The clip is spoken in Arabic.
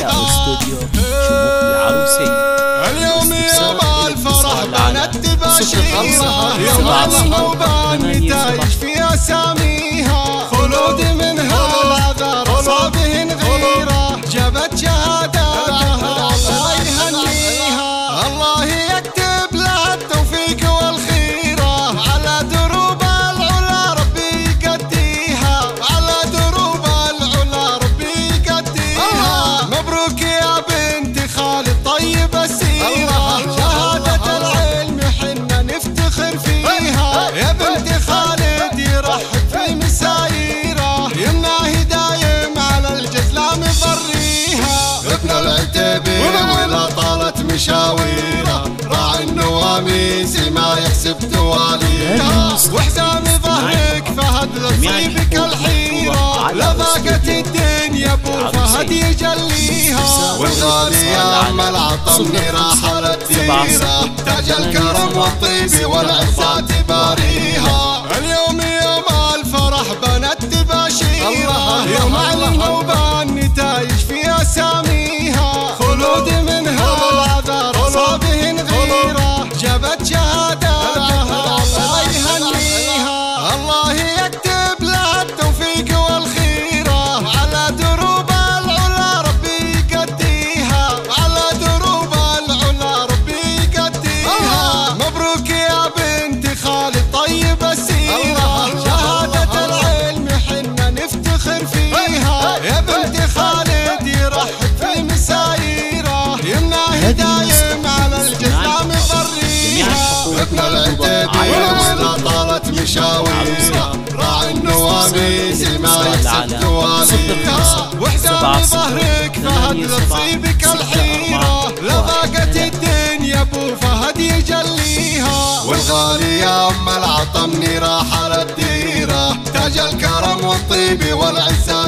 استوديو شموخ العروسية. اليوم يوم الفرح بنات تباشيرها، يوم الهوبان نتايج في اساميها، خلود منها العذر صابهن غيره، جابت شهاداتها الله يهنيها. الله يكتب لها التوفيق والخيره، على دروب العلا ربي يقديها، على دروب العلا ربي يقديها. مبروك يا بنت خالد طيب السيره، شهادة العلم حنا نفتخر فيها. يا بنت خالد يرحب في مسايره، يمناه دايم على الجزلة مضريها. ابن العتيبي ولا طالت مشاويره، راعي النواميس ما يحسب تواليها. وحزام ظهرك فهد لتصيبك الحيره، لضاقت الدنيا ابو فهد يجليها. والغالي يا عم العطم راح الديره، تاج الكرم والطيب والعصا تباريها. اليوم يوم الفرح بنات تباشيرها، يوم الهوبان نتايج في اساميها، خلود منها العذر صابهن غيره، جابت شهاداتها الله يهنيها. الله يكتب لها التوفيق والخيره، على دروب العلا ربي يقديها، على دروب العلا ربي يقديها. مبروك يا بنت خالد طيب السيره، شهادة العلم حنا نفتخر فيها. يا بنت خالد يرحب في مسايره، يمناه دايم على الجزلة مضريها. ابن العتيبي ولا طالت مشاويره، راعي النواميس ما يحسب تواليها. وحزام ظهرك فهد لتصيبك الحيره، لضاقت الدنيا ابو فهد يجليها. والغالي يا ام العطم راح الديره، تاج الكرم والطيب والعزه